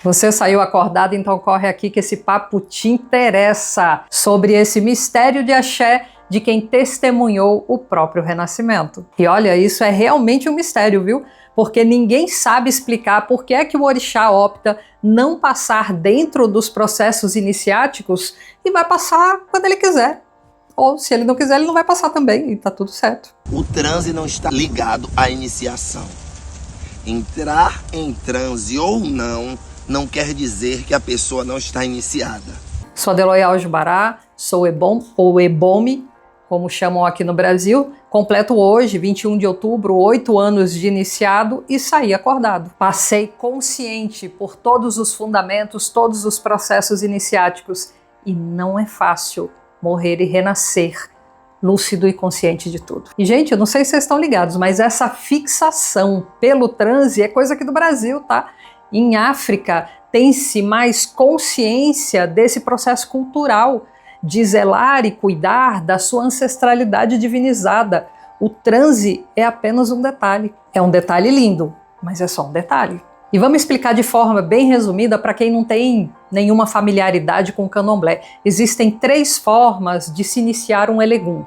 Você saiu acordado, então corre aqui que esse papo te interessa sobre esse mistério de axé de quem testemunhou o próprio renascimento. E olha, isso é realmente um mistério, viu? Porque ninguém sabe explicar por que é que o orixá opta não passar dentro dos processos iniciáticos e vai passar quando ele quiser. Ou se ele não quiser, ele não vai passar também e tá tudo certo. O transe não está ligado à iniciação. Entrar em transe ou não quer dizer que a pessoa não está iniciada. Sou Adeloia Aljubará, sou Ebom ou Ebome, como chamam aqui no Brasil. Completo hoje, 21 de outubro, 8 anos de iniciado e saí acordado. Passei consciente por todos os fundamentos, todos os processos iniciáticos e não é fácil morrer e renascer lúcido e consciente de tudo. E gente, eu não sei se vocês estão ligados, mas essa fixação pelo transe é coisa aqui do Brasil, tá? Em África, tem-se mais consciência desse processo cultural de zelar e cuidar da sua ancestralidade divinizada. O transe é apenas um detalhe. É um detalhe lindo, mas é só um detalhe. E vamos explicar de forma bem resumida para quem não tem nenhuma familiaridade com o candomblé. Existem 3 formas de se iniciar um elegum.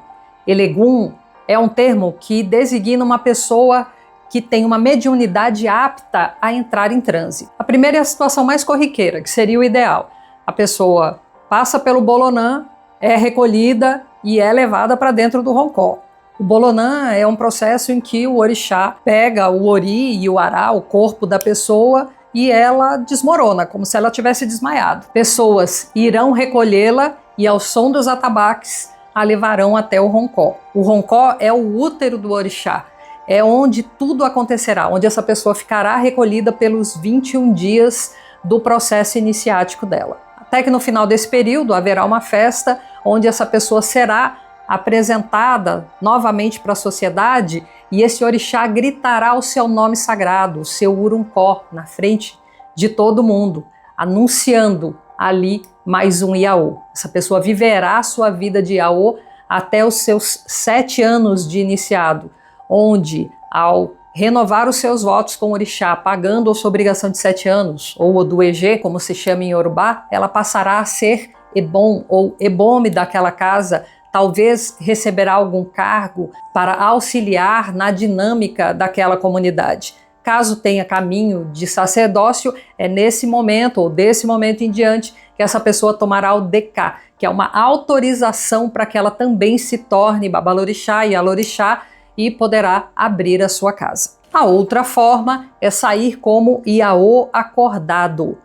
Elegum é um termo que designa uma pessoa que tem uma mediunidade apta a entrar em transe. A primeira é a situação mais corriqueira, que seria o ideal. A pessoa passa pelo bolonã, é recolhida e é levada para dentro do roncó. O bolonã é um processo em que o orixá pega o ori e o ará, o corpo da pessoa, e ela desmorona, como se ela tivesse desmaiado. Pessoas irão recolhê-la e ao som dos atabaques a levarão até o roncó. O roncó é o útero do orixá. É onde tudo acontecerá, onde essa pessoa ficará recolhida pelos 21 dias do processo iniciático dela. Até que no final desse período haverá uma festa onde essa pessoa será apresentada novamente para a sociedade e esse orixá gritará o seu nome sagrado, o seu uruncó, na frente de todo mundo, anunciando ali mais um iaô. Essa pessoa viverá a sua vida de iaô até os seus 7 anos de iniciado, onde, ao renovar os seus votos com o orixá, pagando a sua obrigação de 7 anos, ou o do EG, como se chama em Yorubá, ela passará a ser Ebom ou Ebome daquela casa, talvez receberá algum cargo para auxiliar na dinâmica daquela comunidade. Caso tenha caminho de sacerdócio, é nesse momento ou desse momento em diante que essa pessoa tomará o DK, que é uma autorização para que ela também se torne babalorixá e alorixá, e poderá abrir a sua casa. A outra forma é sair como iaô acordado.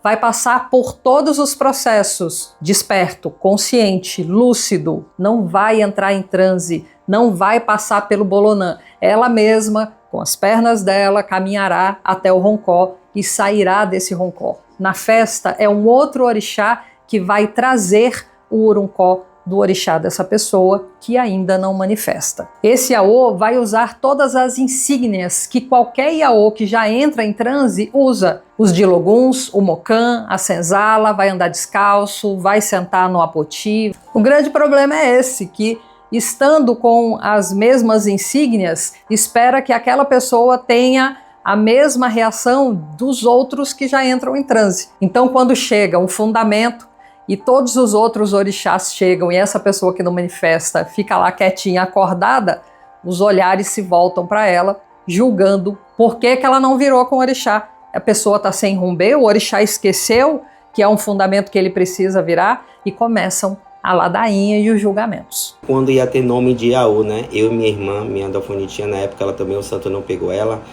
Vai passar por todos os processos, desperto, consciente, lúcido, não vai entrar em transe, não vai passar pelo bolonã. Ela mesma, com as pernas dela, caminhará até o roncó e sairá desse roncó. Na festa é um outro orixá que vai trazer o uruncó do orixá dessa pessoa que ainda não manifesta. Esse iaô vai usar todas as insígnias que qualquer iaô que já entra em transe usa. Os diloguns, o mocã, a senzala, vai andar descalço, vai sentar no apoti. O grande problema é esse, que estando com as mesmas insígnias, espera que aquela pessoa tenha a mesma reação dos outros que já entram em transe. Então, quando chega um fundamento, e todos os outros orixás chegam e essa pessoa que não manifesta fica lá quietinha, acordada, os olhares se voltam para ela, julgando por que ela não virou com o orixá. A pessoa está sem rumbê, o orixá esqueceu que é um fundamento que ele precisa virar e começam a ladainha e os julgamentos. Quando ia ter nome de iaô, né? Eu e minha irmã, minha Adolfonitinha, na época ela também, o santo não pegou ela.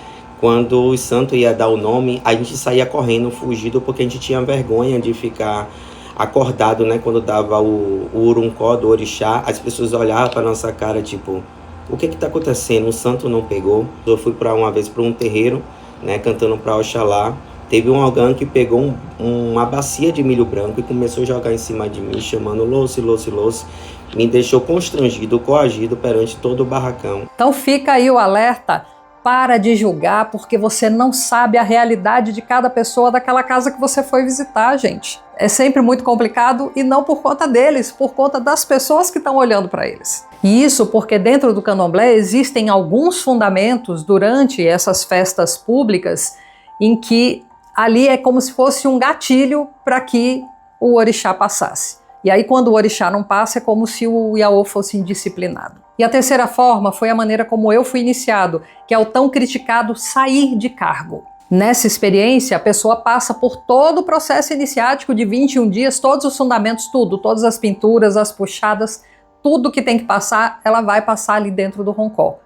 Quando o santo ia dar o nome, a gente saía correndo, fugido, porque a gente tinha vergonha de ficar acordado, né? Quando dava o uruncó do orixá, as pessoas olhavam para nossa cara, tipo, o que está acontecendo? O santo não pegou. Eu fui uma vez para um terreiro, né? Cantando para Oxalá. Teve um alguém que pegou uma bacia de milho branco e começou a jogar em cima de mim, chamando louça, louça, louça. Me deixou constrangido, coagido perante todo o barracão. Então fica aí o alerta. Para de julgar, porque você não sabe a realidade de cada pessoa daquela casa que você foi visitar, gente. É sempre muito complicado e não por conta deles, por conta das pessoas que estão olhando para eles. E isso porque dentro do candomblé existem alguns fundamentos durante essas festas públicas em que ali é como se fosse um gatilho para que o orixá passasse. E aí quando o orixá não passa, é como se o Iaô fosse indisciplinado. E a terceira forma foi a maneira como eu fui iniciado, que é o tão criticado sair de cargo. Nessa experiência, a pessoa passa por todo o processo iniciático de 21 dias, todos os fundamentos, tudo, todas as pinturas, as puxadas, tudo que tem que passar, ela vai passar ali dentro do roncó.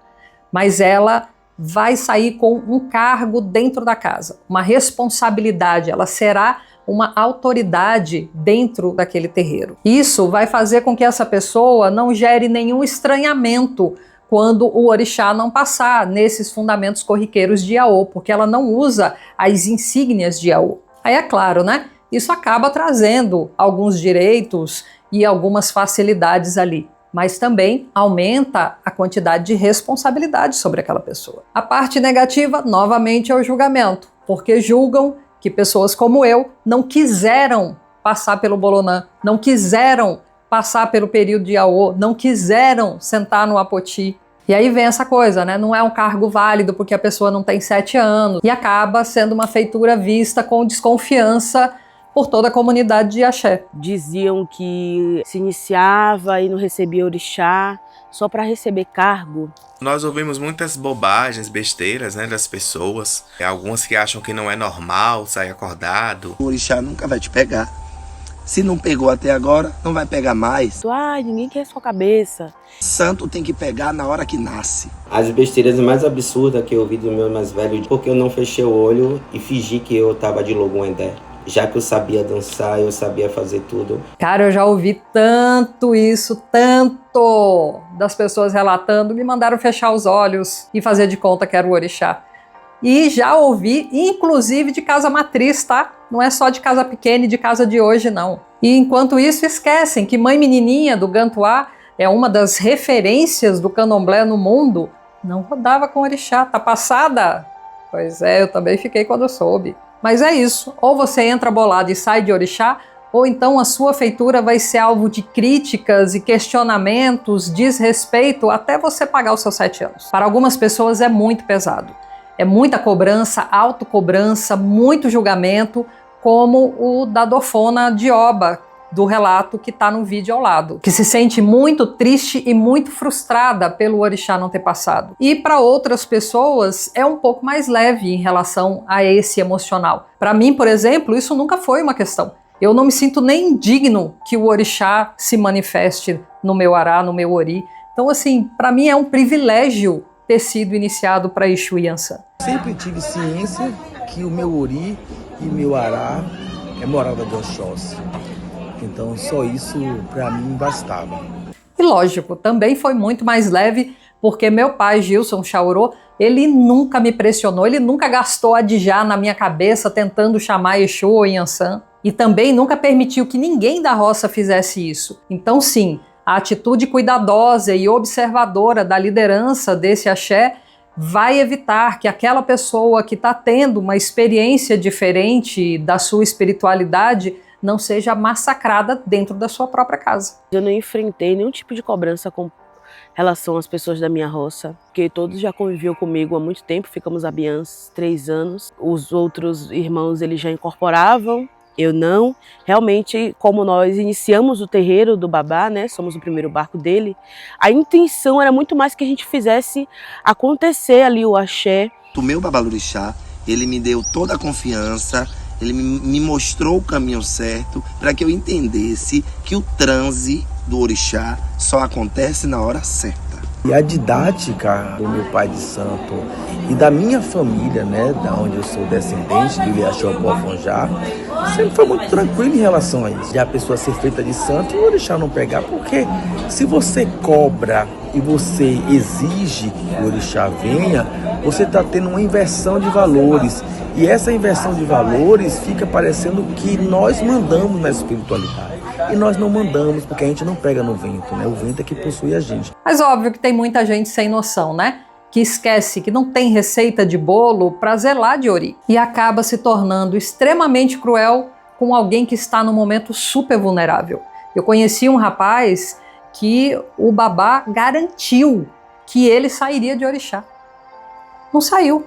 Mas ela vai sair com um cargo dentro da casa, uma responsabilidade, ela será uma autoridade dentro daquele terreiro. Isso vai fazer com que essa pessoa não gere nenhum estranhamento quando o orixá não passar nesses fundamentos corriqueiros de Iaô, porque ela não usa as insígnias de Iaô. Aí é claro, né? Isso acaba trazendo alguns direitos e algumas facilidades ali, mas também aumenta a quantidade de responsabilidade sobre aquela pessoa. A parte negativa, novamente, é o julgamento, porque julgam que pessoas como eu não quiseram passar pelo Bolonã, não quiseram passar pelo período de Iaô, não quiseram sentar no Apoti. E aí vem essa coisa, né? Não é um cargo válido porque a pessoa não tem 7 anos e acaba sendo uma feitura vista com desconfiança por toda a comunidade de axé. Diziam que se iniciava e não recebia orixá só para receber cargo. Nós ouvimos muitas bobagens, besteiras, né, das pessoas. Algumas que acham que não é normal sair acordado. O orixá nunca vai te pegar. Se não pegou até agora, não vai pegar mais. Ai, ninguém quer sua cabeça. Santo tem que pegar na hora que nasce. As besteiras mais absurdas que eu ouvi do meu mais velho, porque eu não fechei o olho e fingi que eu tava de Loguendé. Já que eu sabia dançar, eu sabia fazer tudo. Cara, eu já ouvi tanto isso, tanto das pessoas relatando, me mandaram fechar os olhos e fazer de conta que era o orixá. E já ouvi, inclusive, de casa matriz, tá? Não é só de casa pequena e de casa de hoje, não. E enquanto isso, esquecem que Mãe Menininha, do Gantuá, é uma das referências do candomblé no mundo. Não rodava com orixá, tá passada? Pois é, eu também fiquei quando eu soube. Mas é isso, ou você entra bolado e sai de orixá, ou então a sua feitura vai ser alvo de críticas e questionamentos, desrespeito, até você pagar os seus 7 anos. Para algumas pessoas é muito pesado. É muita cobrança, autocobrança, muito julgamento, como o da Dofona Dioba, do relato que está no vídeo ao lado, que se sente muito triste e muito frustrada pelo orixá não ter passado. E para outras pessoas é um pouco mais leve em relação a esse emocional. Para mim, por exemplo, isso nunca foi uma questão. Eu não me sinto nem indigno que o orixá se manifeste no meu ará, no meu ori. Então, assim, para mim é um privilégio ter sido iniciado para Exu e Iansã. Sempre tive ciência que o meu ori e meu ará é morada de Oxóssi. Então só isso para mim bastava. E lógico, também foi muito mais leve, porque meu pai, Gilson Chaurô, ele nunca me pressionou, ele nunca gastou adijá na minha cabeça tentando chamar Exu ou Iansã. E também nunca permitiu que ninguém da roça fizesse isso. Então sim, a atitude cuidadosa e observadora da liderança desse axé vai evitar que aquela pessoa que está tendo uma experiência diferente da sua espiritualidade não seja massacrada dentro da sua própria casa. Eu não enfrentei nenhum tipo de cobrança com relação às pessoas da minha roça, porque todos já conviviam comigo há muito tempo, ficamos abiãs 3 anos. Os outros irmãos eles já incorporavam, eu não. Realmente, como nós iniciamos o terreiro do Babá, né, somos o primeiro barco dele, a intenção era muito mais que a gente fizesse acontecer ali o axé. O meu babalorixá, ele me deu toda a confiança, ele me mostrou o caminho certo para que eu entendesse que o transe do orixá só acontece na hora certa. E a didática do meu pai de santo e da minha família, né, da onde eu sou descendente, de Ilhaxopó-Fonjá, sempre foi muito tranquilo em relação a isso. De a pessoa ser feita de santo e o orixá não pegar, porque se você cobra e você exige que o orixá venha, você está tendo uma inversão de valores. E essa inversão de valores fica parecendo que nós mandamos na espiritualidade. E nós não mandamos, porque a gente não pega no vento, né? O vento é que possui a gente. Mas óbvio que tem muita gente sem noção, né? Que esquece que não tem receita de bolo para zelar de ori. E acaba se tornando extremamente cruel com alguém que está num momento super vulnerável. Eu conheci um rapaz que o babá garantiu que ele sairia de orixá. Não saiu.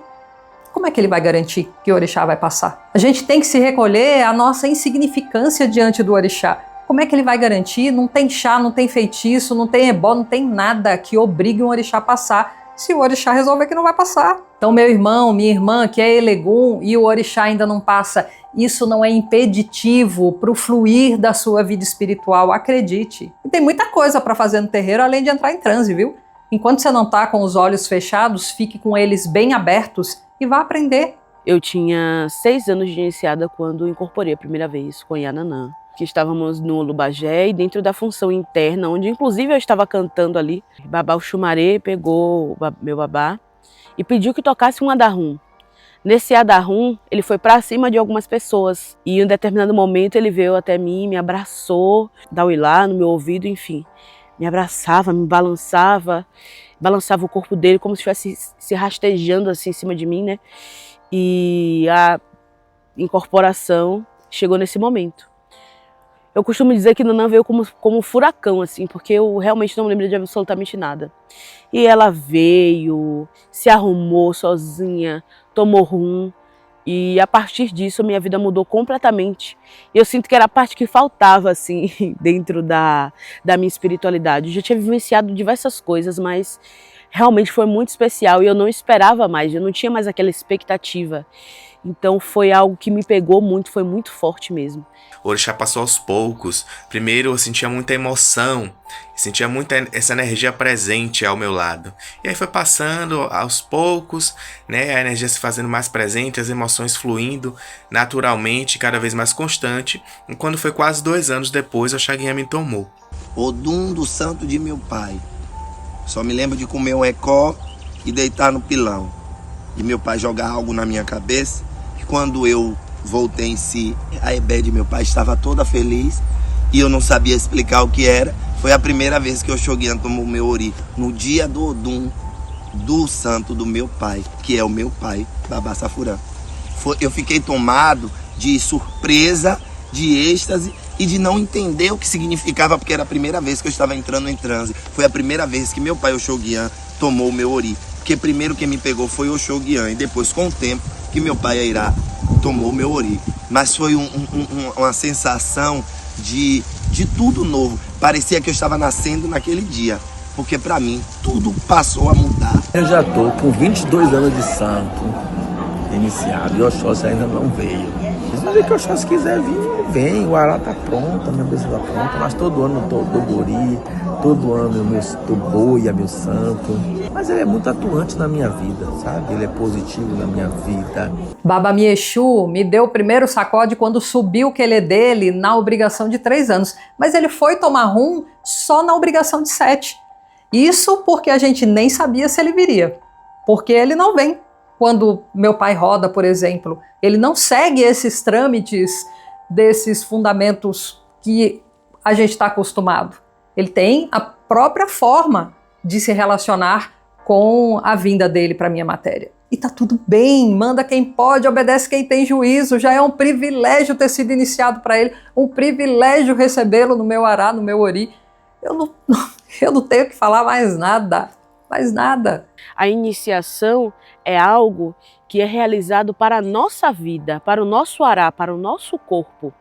como é que ele vai garantir que o orixá vai passar? A gente tem que se recolher à nossa insignificância diante do orixá. Como é que ele vai garantir? Não tem chá, não tem feitiço, não tem ebó, não tem nada que obrigue um orixá a passar, se o orixá resolver que não vai passar. Então, meu irmão, minha irmã, que é Elegum e o orixá ainda não passa, isso não é impeditivo para o fluir da sua vida espiritual, acredite. E tem muita coisa para fazer no terreiro, além de entrar em transe, viu? Enquanto você não está com os olhos fechados, fique com eles bem abertos e vá aprender. Eu tinha 6 anos de iniciada quando incorporei a primeira vez com Yananã, que estávamos no Lubagé e dentro da função interna, onde inclusive eu estava cantando ali, Babá Oxumaré pegou meu babá e pediu que tocasse um Adarum. Nesse Adarum, ele foi para cima de algumas pessoas e em um determinado momento ele veio até mim, me abraçou, Dauilá no meu ouvido, enfim, me abraçava, me balançava o corpo dele como se estivesse se rastejando assim em cima de mim, né? E a incorporação chegou nesse momento. Eu costumo dizer que Nanã veio como um furacão, assim, porque eu realmente não lembro de absolutamente nada. E ela veio, se arrumou sozinha, tomou rum, e a partir disso minha vida mudou completamente. Eu sinto que era a parte que faltava, assim, dentro da minha espiritualidade. Eu já tinha vivenciado diversas coisas, mas realmente foi muito especial e eu não esperava mais, eu não tinha mais aquela expectativa. Então foi algo que me pegou muito, foi muito forte mesmo. O orixá passou aos poucos. Primeiro eu sentia muita emoção, sentia muita essa energia presente ao meu lado. E aí foi passando aos poucos, né, a energia se fazendo mais presente, as emoções fluindo naturalmente, cada vez mais constante. E quando foi quase 2 anos depois, a Chaguinha me tomou. Odum do santo de meu pai. Só me lembro de comer um ecó e deitar no pilão. E meu pai jogar algo na minha cabeça. E quando eu voltei em si, a Ebé de meu pai estava toda feliz. E eu não sabia explicar o que era. Foi a primeira vez que o Oxoguian tomou o meu ori. No dia do Odum do santo do meu pai, que é o meu pai, Babá Safurã. Eu fiquei tomado de surpresa, de êxtase e de não entender o que significava, porque era a primeira vez que eu estava entrando em transe. Foi a primeira vez que meu pai Oxoguian tomou o meu ori. Porque primeiro quem me pegou foi o Oxoguian e depois, com o tempo, que meu pai Airá tomou o meu ori. Mas foi uma sensação de tudo novo. Parecia que eu estava nascendo naquele dia, porque para mim tudo passou a mudar. Eu já estou com 22 anos de santo iniciado e o Oxóssi ainda não veio. Mas é que o Oxóssi quiser vir, vem. O ará tá pronto, a minha bênção tá pronta. Mas todo ano eu dou bori, todo ano eu dou boi a meu santo. Mas ele é muito atuante na minha vida, sabe? Ele é positivo na minha vida. Baba Miexu me deu o primeiro sacode quando subiu o quelê dele na obrigação de 3 anos. Mas ele foi tomar rum só na obrigação de 7. Isso porque a gente nem sabia se ele viria. Porque ele não vem. Quando meu pai roda, por exemplo, ele não segue esses trâmites desses fundamentos que a gente está acostumado. Ele tem a própria forma de se relacionar com a vinda dele para a minha matéria. E tá tudo bem, manda quem pode, obedece quem tem juízo, já é um privilégio ter sido iniciado para ele, um privilégio recebê-lo no meu ará, no meu ori. Eu não tenho que falar mais nada. A iniciação é algo que é realizado para a nossa vida, para o nosso ará, para o nosso corpo,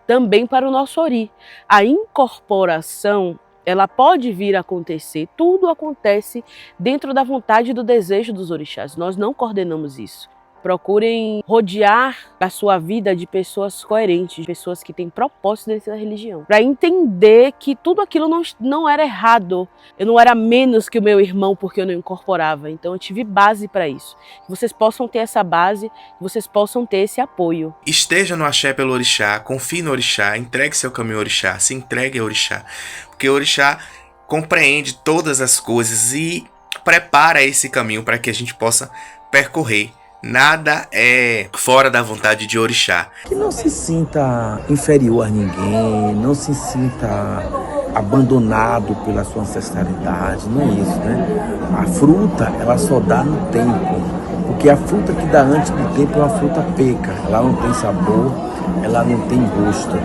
também para o nosso ori. A incorporação, ela pode vir a acontecer, tudo acontece dentro da vontade e do desejo dos orixás. Nós não coordenamos isso. Procurem rodear a sua vida de pessoas coerentes, de pessoas que têm propósito dentro da religião. Para entender que tudo aquilo não era errado. Eu não era menos que o meu irmão porque eu não incorporava. Então eu tive base para isso. Que vocês possam ter essa base, que vocês possam ter esse apoio. Esteja no axé pelo orixá, confie no orixá, entregue seu caminho ao orixá, se entregue ao orixá. Porque o orixá compreende todas as coisas e prepara esse caminho para que a gente possa percorrer. Nada é fora da vontade de orixá. Que não se sinta inferior a ninguém, não se sinta abandonado pela sua ancestralidade, não é isso, né? A fruta, ela só dá no tempo, porque a fruta que dá antes do tempo é uma fruta peca, ela não tem sabor, ela não tem gosto.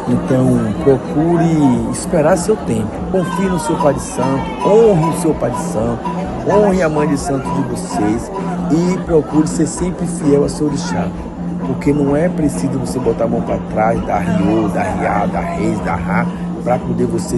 Então, procure esperar seu tempo, confie no seu Pai de Santo, honre o seu Pai de Santo, honre a Mãe de Santo de vocês E procure ser sempre fiel ao seu orixá. Porque não é preciso você botar a mão para trás, dar riô, dar riá, dar reis, dar rá, para poder você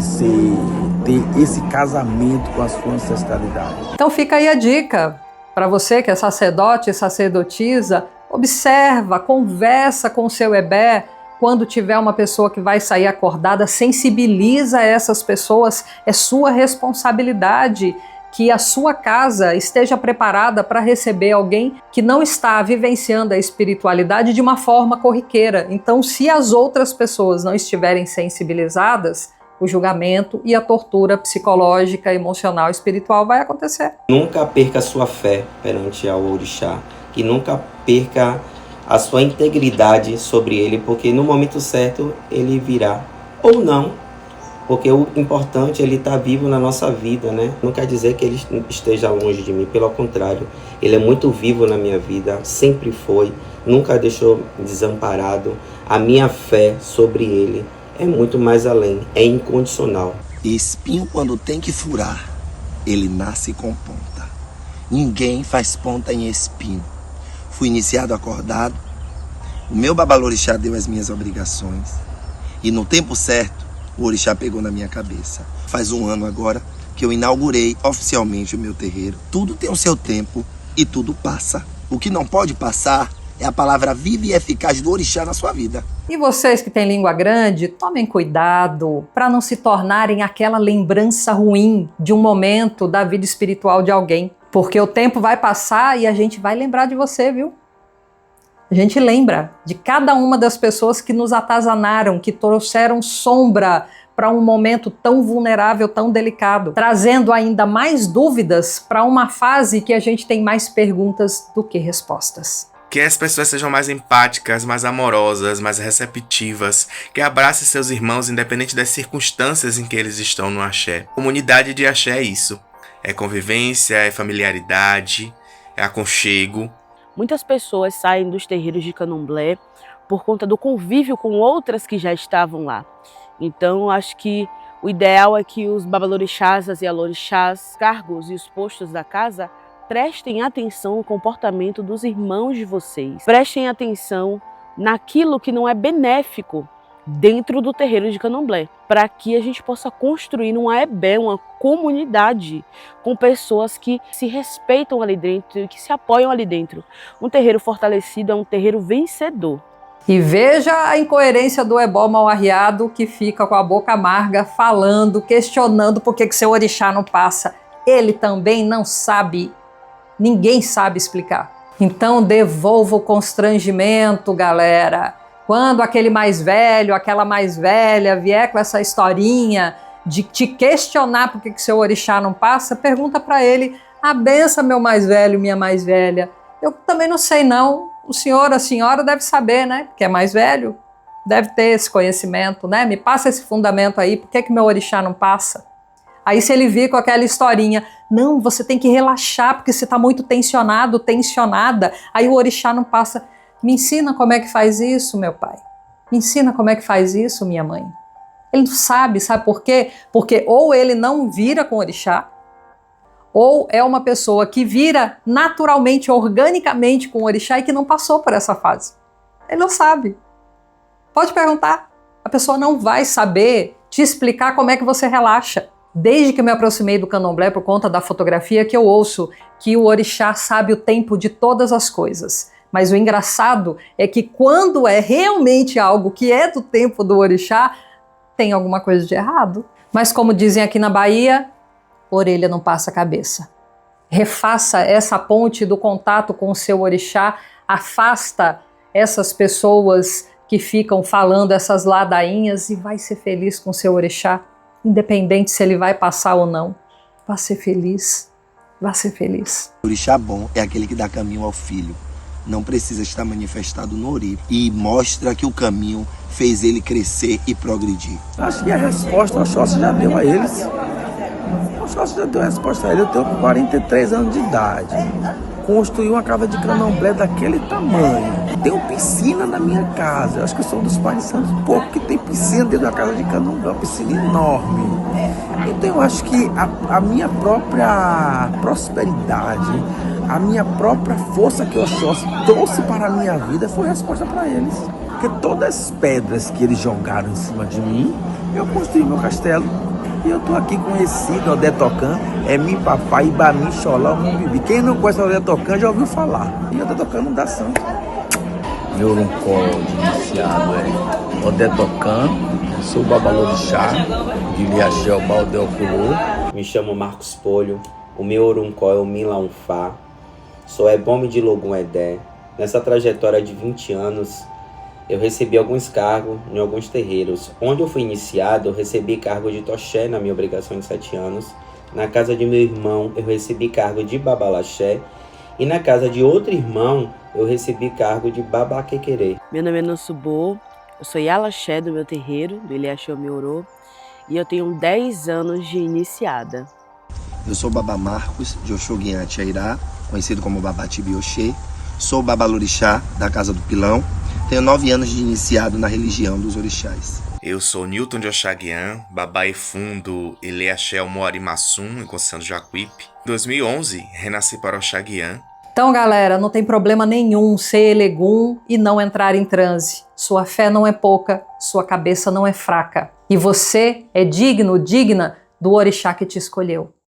ter esse casamento com a sua ancestralidade. Então fica aí a dica para você que é sacerdote e sacerdotisa, observa, conversa com o seu ebé. Quando tiver uma pessoa que vai sair acordada, sensibiliza essas pessoas, é sua responsabilidade que a sua casa esteja preparada para receber alguém que não está vivenciando a espiritualidade de uma forma corriqueira. Então, se as outras pessoas não estiverem sensibilizadas, o julgamento e a tortura psicológica, emocional e espiritual vai acontecer. Nunca perca a sua fé perante ao orixá, e nunca perca a sua integridade sobre ele, porque no momento certo ele virá, ou não. Porque o importante é ele estar vivo na nossa vida, né? Não quer dizer que ele esteja longe de mim, pelo contrário. Ele é muito vivo na minha vida, sempre foi, nunca deixou desamparado. A minha fé sobre ele é muito mais além, é incondicional. E espinho, quando tem que furar, ele nasce com ponta. Ninguém faz ponta em espinho. Fui iniciado acordado, o meu babalorixá deu as minhas obrigações. E no tempo certo, o orixá pegou na minha cabeça. Faz 1 ano agora que eu inaugurei oficialmente o meu terreiro. Tudo tem o seu tempo e tudo passa. O que não pode passar é a palavra viva e eficaz do orixá na sua vida. E vocês que têm língua grande, tomem cuidado para não se tornarem aquela lembrança ruim de um momento da vida espiritual de alguém. Porque o tempo vai passar e a gente vai lembrar de você, viu? A gente lembra de cada uma das pessoas que nos atazanaram, que trouxeram sombra para um momento tão vulnerável, tão delicado, trazendo ainda mais dúvidas para uma fase que a gente tem mais perguntas do que respostas. Que as pessoas sejam mais empáticas, mais amorosas, mais receptivas, que abracem seus irmãos independente das circunstâncias em que eles estão no axé. Comunidade de axé é isso, é convivência, é familiaridade, é aconchego. Muitas pessoas saem dos terreiros de candomblé por conta do convívio com outras que já estavam lá. Então, acho que o ideal é que os babalorixás, as ialorixás, cargos e os postos da casa prestem atenção no comportamento dos irmãos de vocês. Prestem atenção naquilo que não é benéfico dentro do terreiro de candomblé, para que a gente possa construir um aebé, uma comunidade com pessoas que se respeitam ali dentro e que se apoiam ali dentro. Um terreiro fortalecido é um terreiro vencedor. E veja a incoerência do ebó mal arriado que fica com a boca amarga falando, questionando por que seu orixá não passa. Ele também não sabe, ninguém sabe explicar. Então devolva o constrangimento, galera. Quando aquele mais velho, aquela mais velha vier com essa historinha de te questionar por que seu orixá não passa, pergunta para ele: a benção, meu mais velho, minha mais velha. Eu também não sei não, o senhor, a senhora deve saber, né? Que é mais velho, deve ter esse conhecimento, né? Me passa esse fundamento aí, por que meu orixá não passa? Aí se ele vir com aquela historinha, não, você tem que relaxar porque você está muito tensionado, tensionada, aí o orixá não passa. Me ensina como é que faz isso, meu pai. Me ensina como é que faz isso, minha mãe. Ele não sabe, sabe por quê? Porque ou ele não vira com orixá, ou é uma pessoa que vira naturalmente, organicamente com orixá e que não passou por essa fase. Ele não sabe. Pode perguntar. A pessoa não vai saber te explicar como é que você relaxa. Desde que eu me aproximei do candomblé por conta da fotografia, que eu ouço que o orixá sabe o tempo de todas as coisas. Mas o engraçado é que quando é realmente algo que é do tempo do orixá, tem alguma coisa de errado. Mas como dizem aqui na Bahia, orelha não passa a cabeça. Refaça essa ponte do contato com o seu orixá, afasta essas pessoas que ficam falando essas ladainhas e vai ser feliz com o seu orixá, independente se ele vai passar ou não. Vá ser feliz, vá ser feliz. O orixá bom é aquele que dá caminho ao filho. Não precisa estar manifestado no Ori e mostra que o caminho fez ele crescer e progredir. Acho que a resposta o Oxóssi já deu a eles. O Oxóssi já deu a resposta a ele. Eu tenho 43 anos de idade. Construí uma casa de candomblé daquele tamanho. Tenho piscina na minha casa. Eu acho que eu sou um dos pais de santos pouco que tem piscina dentro da casa de candomblé. Uma piscina enorme. Então eu acho que a minha própria prosperidade, A minha própria força que Oxóssi trouxe para a minha vida foi resposta para eles. Porque todas as pedras que eles jogaram em cima de mim, eu construí meu castelo. E eu tô aqui conhecido, Odetocan, é mi papai, Ibami, Xoló, Mumbibi. Quem não conhece o Odetocan já ouviu falar. E Odetocan não dá santo. Meu uruncó de iniciado é Odetocan, sou o Babalorixá, de Liaxel Baldeoculô. Me chamo Marcos Polho, o meu uruncó é o Milaunfá. Sou Ebome de Logum Edé. Nessa trajetória de 20 anos, eu recebi alguns cargos em alguns terreiros. Onde eu fui iniciado, eu recebi cargo de Toxé na minha obrigação de 7 anos. Na casa de meu irmão, eu recebi cargo de Babalaxé. E na casa de outro irmão, eu recebi cargo de Babaquequerê. Meu nome é Nansubô, eu sou Yalaxé do meu terreiro, do Iliaxé Miorô, e eu tenho 10 anos de iniciada. Eu sou Baba Marcos, de Oxoguiante Airá, conhecido como Baba Tibioxê. Sou Babalorixá, da Casa do Pilão. Tenho 9 anos de iniciado na religião dos orixás. Eu sou Newton de Oxaguian, Babá Efum do Ileaxé Moarimassum, em Conceição do Jacuípe. Em 2011, renasci para Oxaguian. Então, galera, não tem problema nenhum ser elegum e não entrar em transe. Sua fé não é pouca, sua cabeça não é fraca. E você é digno, digna do orixá que te escolheu.